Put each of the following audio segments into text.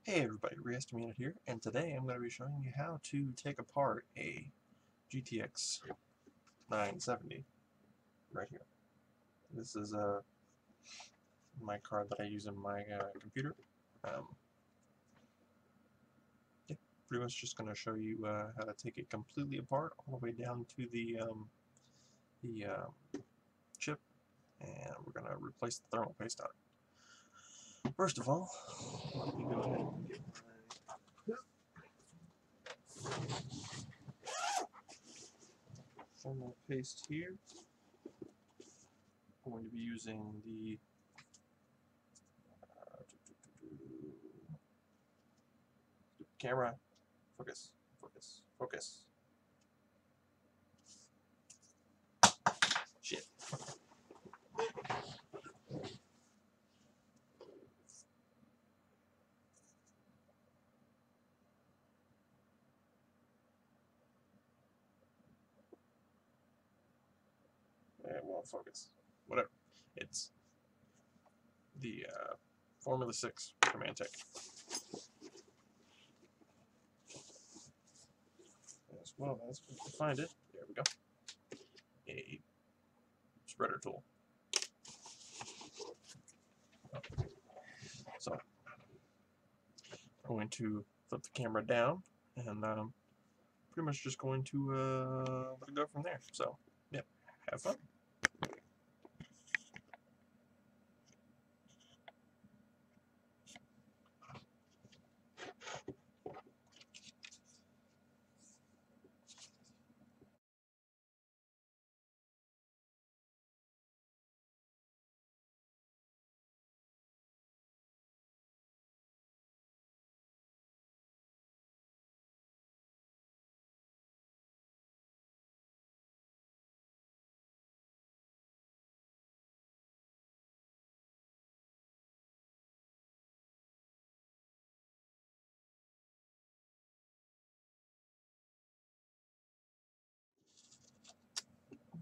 Hey everybody, Reestimated here, and today I'm going to be showing you how to take apart a GTX 970 right here. This is my card that I use in my computer. Yeah, pretty much just going to show you how to take it completely apart all the way down to the chip, and we're going to replace the thermal paste on it. First of all, let me go ahead and get my thermal paste here. I'm going to be using the camera. Focus, focus, focus. Shit. It won't focus. Whatever. It's the Formula 6 Command Tech. As well as we can find it. There we go. A spreader tool. So I'm going to flip the camera down and pretty much just going to let it go from there. So yeah, have fun.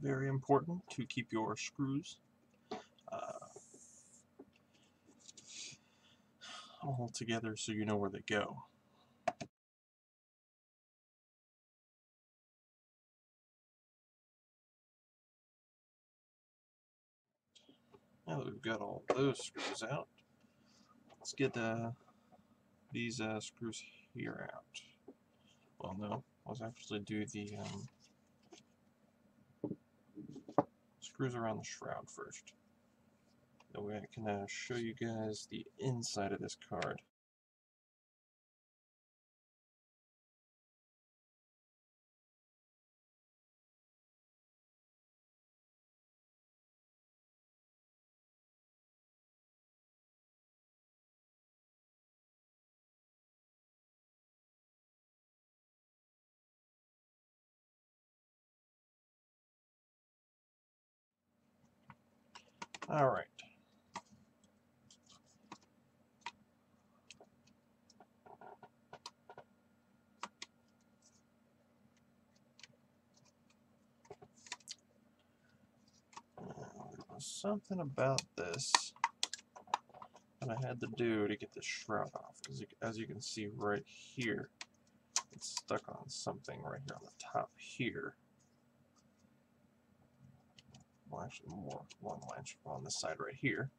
Very important to keep your screws all together so you know where they go. Now that we've got all those screws out, let's get these screws here out. Well, no, let's actually do the screws around the shroud first. That way I can show you guys the inside of this card. Alright. There was something about this that I had to do to get the shroud off. As you can see right here, it's stuck on something right here on the top here. Well, actually more along the line on this side right here.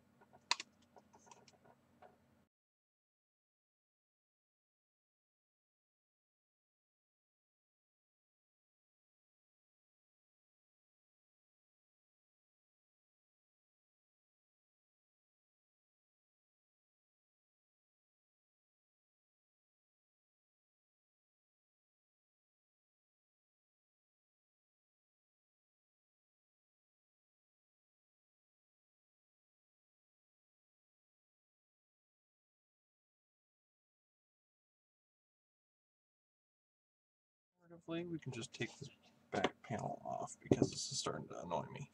Alternatively, we can just take this back panel off because this is starting to annoy me.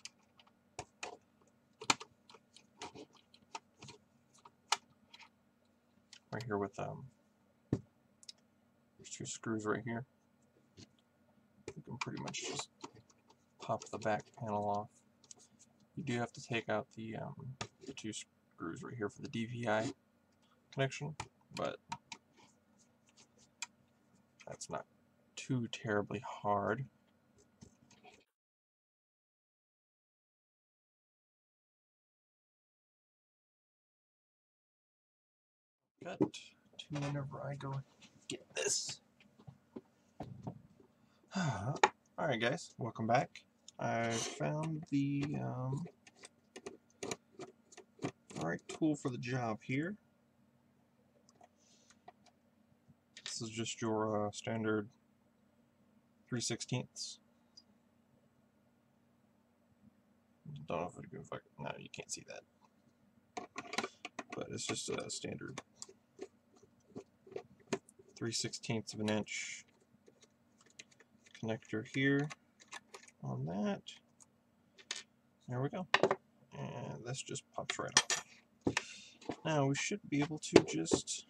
Right here with there's two screws right here. You can pretty much just pop the back panel off. You do have to take out the two screws right here for the DVI connection, but That's not too terribly hard. Cut to whenever I go get this. Alright guys, welcome back. I found the right tool for the job here. This is just your standard 3/16. Don't know if no, you can't see that. But it's just a standard 3/16 of an inch connector here on that. There we go. And this just pops right off. Now we should be able to just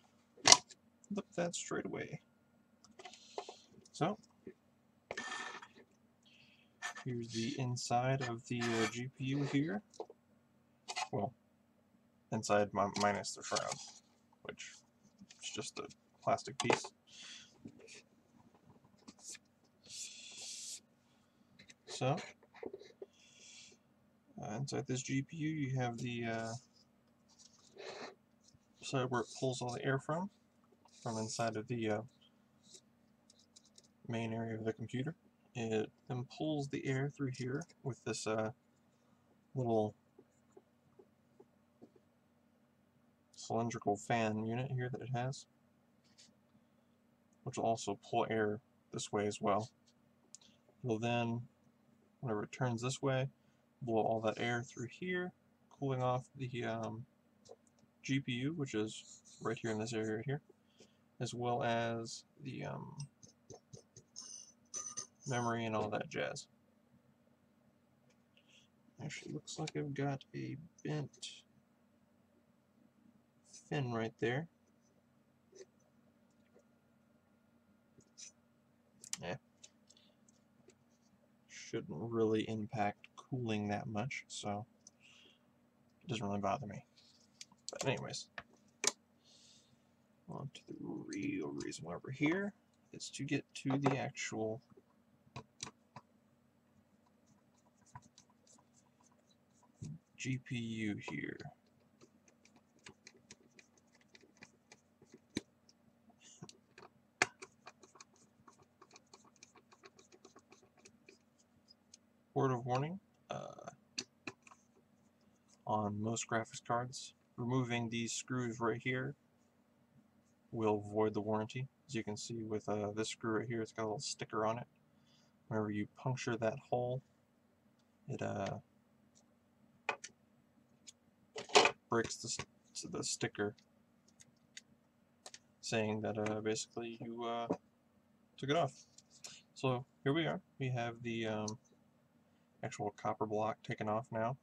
flip that straight away. So here's the inside of the GPU here. Well, inside minus the shroud, which is just a plastic piece. So inside this GPU you have the side where it pulls all the air from inside of the main area of the computer. It then pulls the air through here with this little cylindrical fan unit here that it has, which will also pull air this way as well. It'll then, whenever it turns this way, blow all that air through here, cooling off the GPU, which is right here in this area right here, as well as the memory and all that jazz. Actually, looks like I've got a bent fin right there. Yeah. Shouldn't really impact cooling that much, so it doesn't really bother me. But anyways, on to the real reason why we're here is to get to the actual GPU here. Word of warning, on most graphics cards, removing these screws right here will void the warranty. As you can see with this screw right here, it's got a little sticker on it. Whenever you puncture that hole, it breaks the sticker, saying that basically you took it off. So here we are. We have the actual copper block taken off now,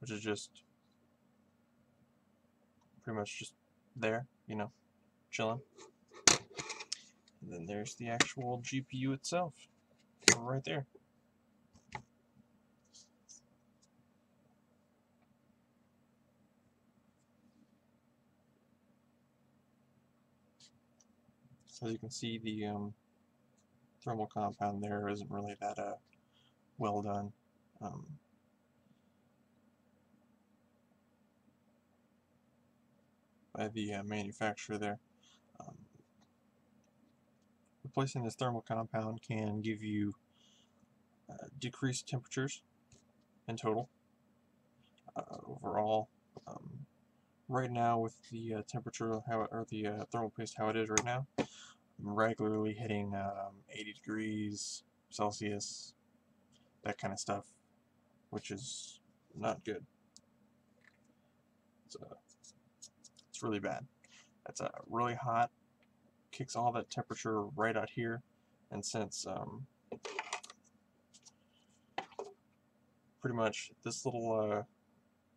which is just pretty much just there, you know, chilling. And then there's the actual GPU itself, right there. So as you can see, the thermal compound there isn't really that well done. By the manufacturer there. Replacing this thermal compound can give you decreased temperatures in total. Overall, right now with the temperature or the thermal paste how it is right now, I'm regularly hitting 80 degrees Celsius, that kind of stuff, which is not good. It's really bad. That's really hot, kicks all that temperature right out here, and since pretty much this little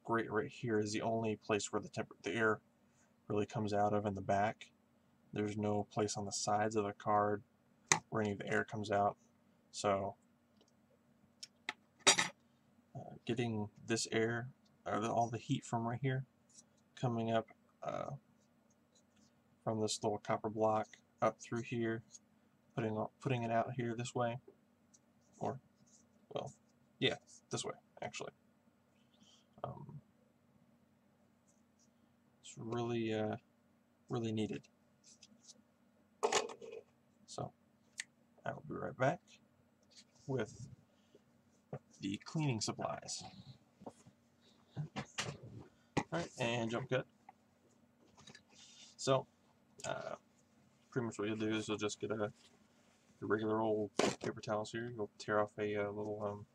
grate right here is the only place where the air really comes out of in the back. There's no place on the sides of the card where any of the air comes out. So getting this air, all the heat from right here, coming up from this little copper block up through here, putting it out here this way, or, well, yeah, this way actually. It's really really needed. So I will be right back with the cleaning supplies. Alright, and jump cut. So pretty much what you'll do is you'll just get a regular old paper towels here. You'll tear off a little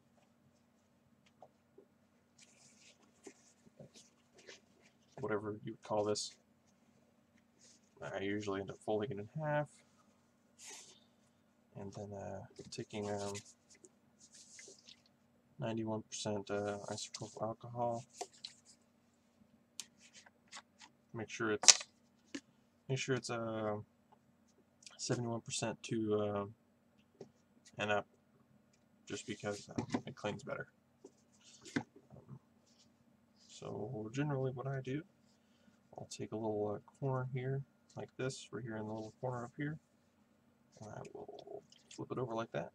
whatever you would call this. I usually end up folding it in half, and then taking 91% isopropyl alcohol. Make sure it's 71% to and up, just because it cleans better. So generally what I do, I'll take a little corner here, like this, right here in the little corner up here, and I will flip it over like that.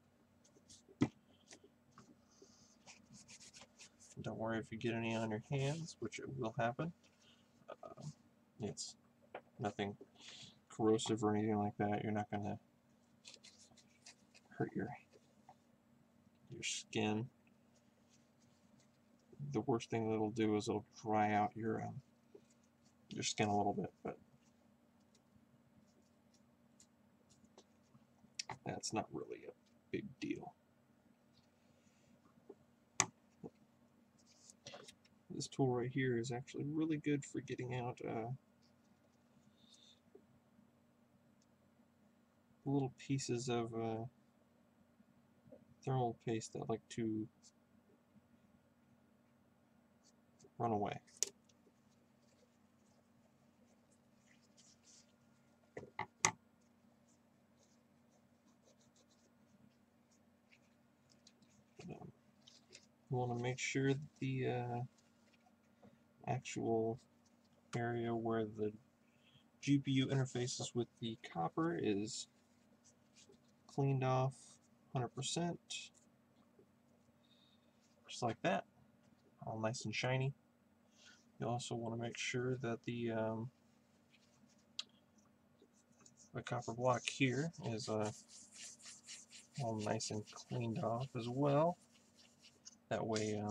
Don't worry if you get any on your hands, which it will happen. It's nothing corrosive or anything like that. You're not going to hurt your skin. The worst thing that it'll do is it'll dry out your skin a little bit, but that's not really a big deal. This tool right here is actually really good for getting out little pieces of thermal paste that like to run away. You want to make sure that the actual area where the GPU interfaces with the copper is cleaned off 100%, just like that, all nice and shiny. You also want to make sure that the copper block here is all nice and cleaned off as well. That way you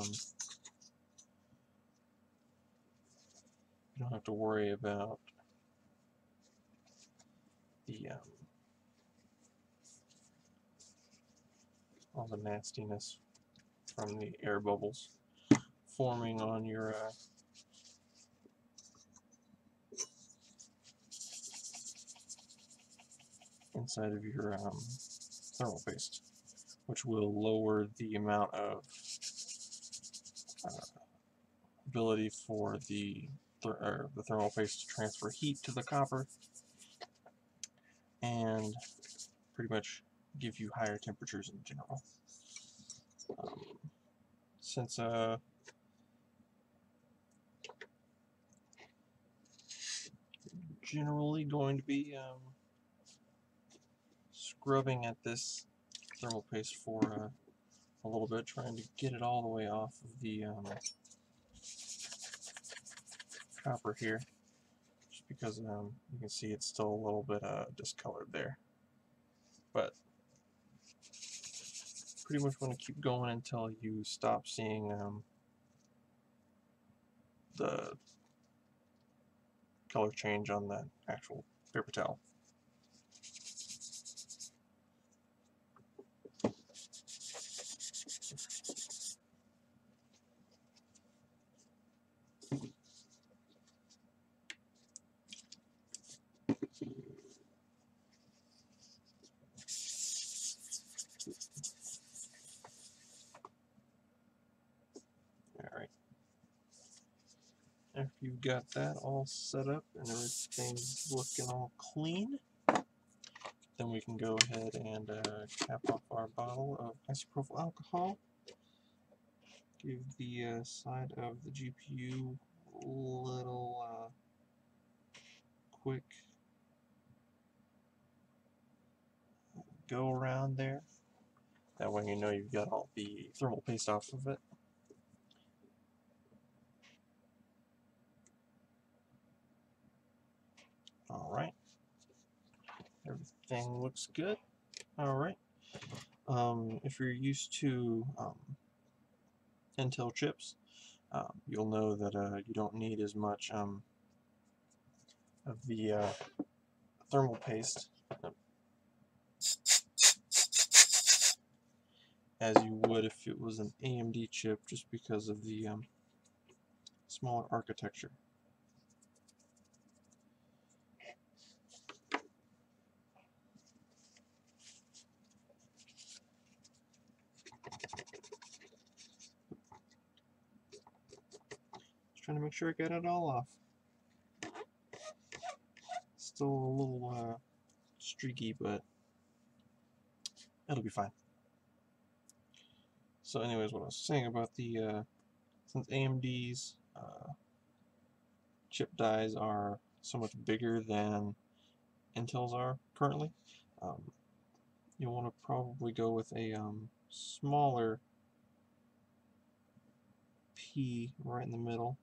don't have to worry about the all the nastiness from the air bubbles forming on your inside of your thermal paste, which will lower the amount of ability for the thermal paste to transfer heat to the copper and pretty much give you higher temperatures in general. Since generally going to be scrubbing at this thermal paste for a little bit, trying to get it all the way off of the copper here, just because you can see it's still a little bit discolored there. But pretty much want to keep going until you stop seeing the color change on the actual paper towel. Alright. After you've got that all set up and everything's looking all clean, then we can go ahead and cap off our bottle of isopropyl alcohol. Give the side of the GPU a little quick go around there. That way you know you've got all the thermal paste off of it. Alright. Everything looks good. Alright. If you're used to Intel chips, you'll know that you don't need as much of the thermal paste as you would if it was an AMD chip, just because of the smaller architecture. Just trying to make sure I got it all off. Still a little streaky, but it'll be fine. So anyways, what I was saying about the, since AMD's chip dies are so much bigger than Intel's are currently, you'll want to probably go with a smaller P right in the middle,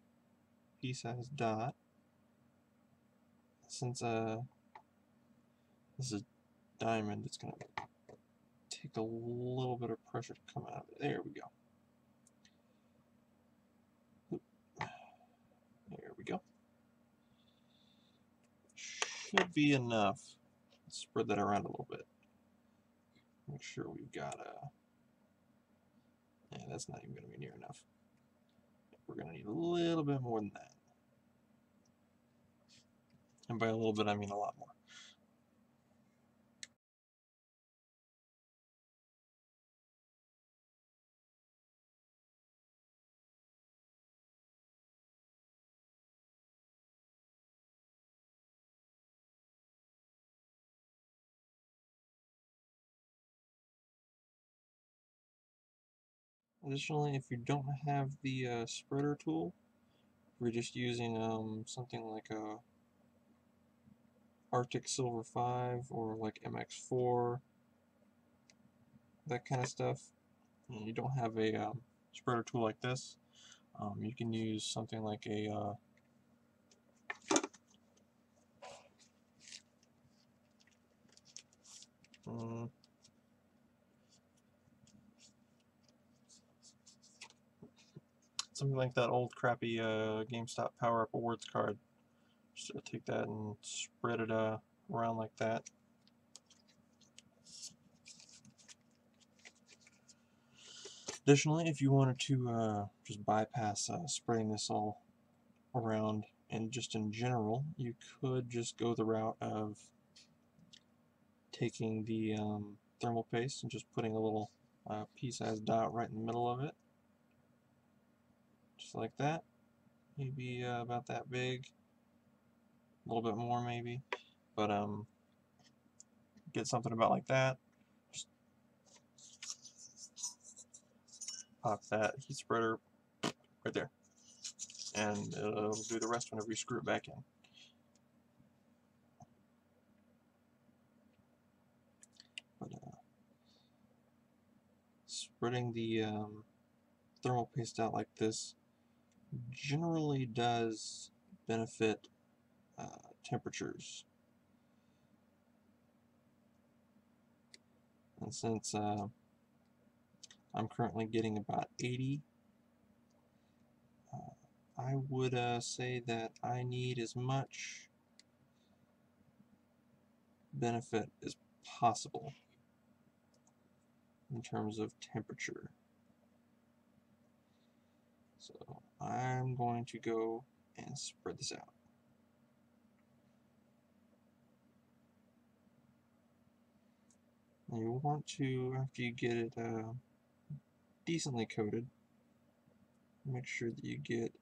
P-size dot. Since this is diamond, it's going to take a little bit of pressure to come out of it. There we go. There we go. Should be enough. Let's spread that around a little bit. Make sure we've got yeah, that's not even going to be near enough. We're going to need a little bit more than that. And by a little bit, I mean a lot more. Additionally, if you don't have the spreader tool, if you're just using something like a Arctic Silver 5 or like MX4, that kind of stuff, and you don't have a spreader tool like this, you can use something like a something like that old crappy GameStop Power Up Awards card. Just take that and spread it around like that. Additionally, if you wanted to just bypass spreading this all around and just in general, you could just go the route of taking the thermal paste and just putting a little pea-sized dot right in the middle of it, just like that. Maybe about that big, a little bit more maybe, but get something about like that. Just pop that heat spreader right there, and it'll do the rest whenever you screw it back in. But spreading the thermal paste out like this generally does benefit temperatures. And since I'm currently getting about 80, I would say that I need as much benefit as possible in terms of temperature. So I'm going to go and spread this out. And you want to, after you get it decently coated, make sure that you get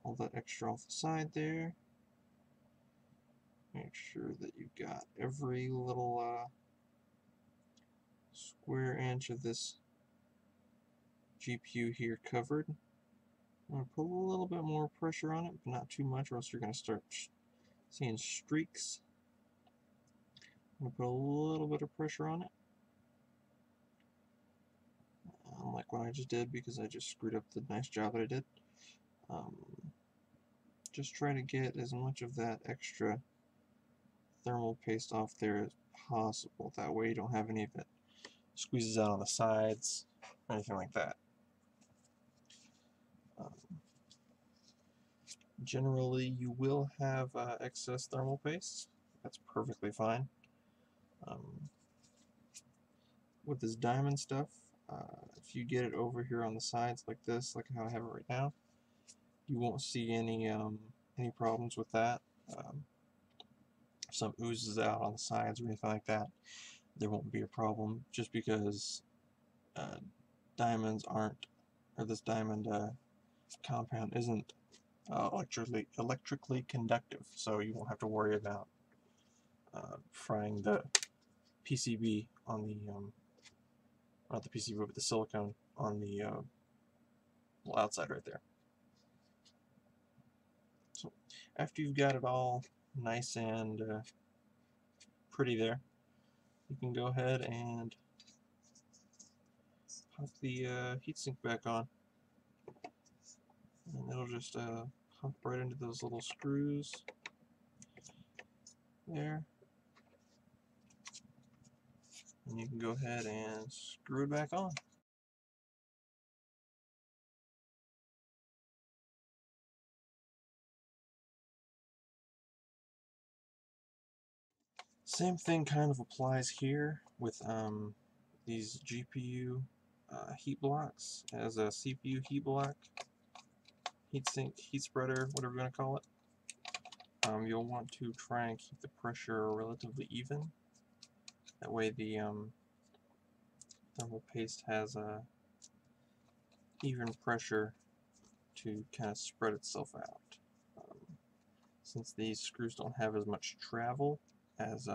all that extra off the side there. Make sure that you've got every little square inch of this GPU here covered. I'm going to put a little bit more pressure on it, but not too much, or else you're going to start seeing streaks. I'm going to put a little bit of pressure on it. Unlike what I just did, because I just screwed up the nice job that I did. Just try to get as much of that extra thermal paste off there as possible. That way you don't have any of it squeezes out on the sides, or anything like that. Generally, you will have excess thermal paste. That's perfectly fine. With this diamond stuff, if you get it over here on the sides like this, like how I have it right now, you won't see any problems with that. If some oozes out on the sides or anything like that, there won't be a problem, just because diamonds aren't, or this diamond compound isn't electrically conductive, so you won't have to worry about frying the PCB on the not the PCB but the silicone on the outside right there. So after you've got it all nice and pretty there, you can go ahead and pop the heatsink back on, and it'll just pop right into those little screws there, and you can go ahead and screw it back on. Same thing kind of applies here with these GPU heat blocks as a CPU heat block, heatsink, heat spreader, whatever you want to call it. You'll want to try and keep the pressure relatively even. That way the thermal paste has a even pressure to kind of spread itself out. Since these screws don't have as much travel as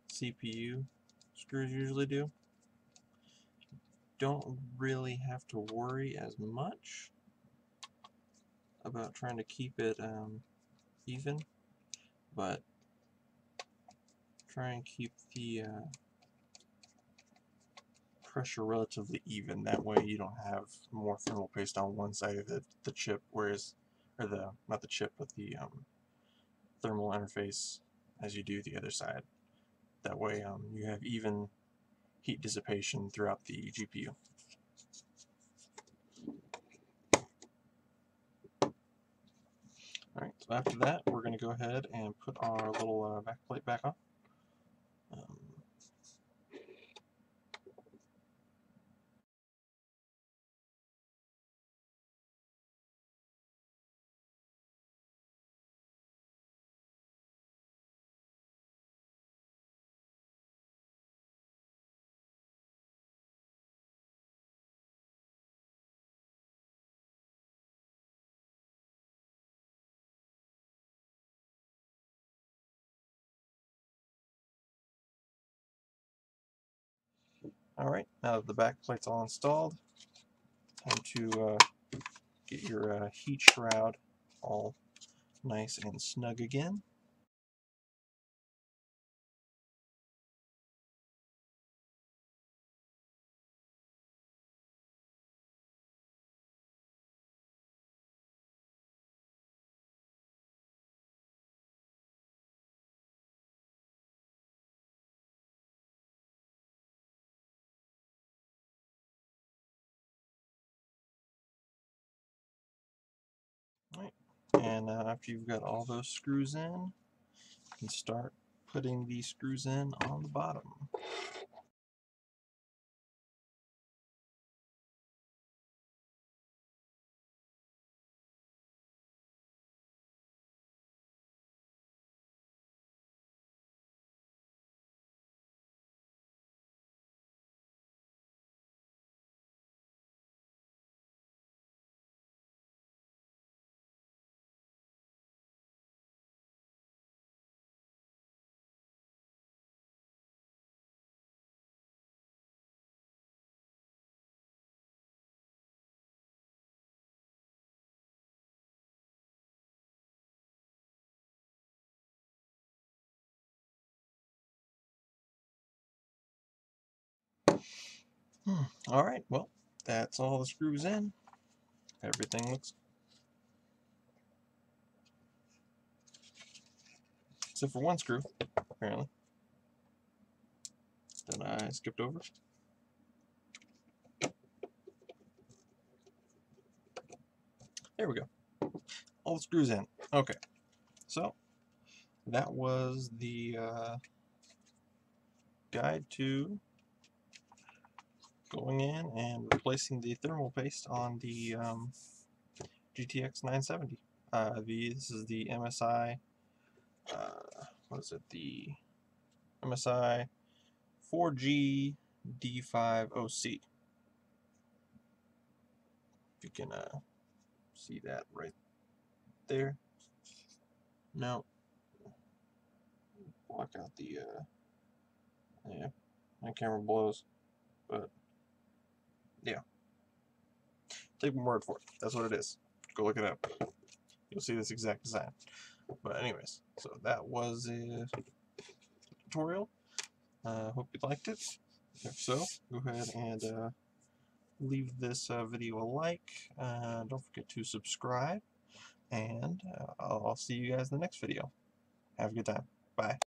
CPU screws usually do, don't really have to worry as much about trying to keep it even, but try and keep the pressure relatively even. That way you don't have more thermal paste on one side of the chip, whereas, or the, not the chip, but the thermal interface as you do the other side. That way you have even heat dissipation throughout the GPU. Alright, so after that we're going to go ahead and put our little back plate back on. Alright, now that the back plate's all installed, time to get your heat shroud all nice and snug again. Right. And after you've got all those screws in, you can start putting these screws in on the bottom. Alright, well, that's all the screws in. Everything looks... except for one screw, apparently. That I skipped over. There we go. All the screws in. Okay, so that was the guide to going in and replacing the thermal paste on the GTX 970. This is the MSI, what is it, the MSI 4G D5OC. If you can see that right there. No. Block out the, yeah, my camera blows, but yeah. Take my word for it. That's what it is. Go look it up. You'll see this exact design. But anyways, so that was a tutorial. Hope you liked it. If so, go ahead and leave this video a like. Don't forget to subscribe. And I'll see you guys in the next video. Have a good time. Bye.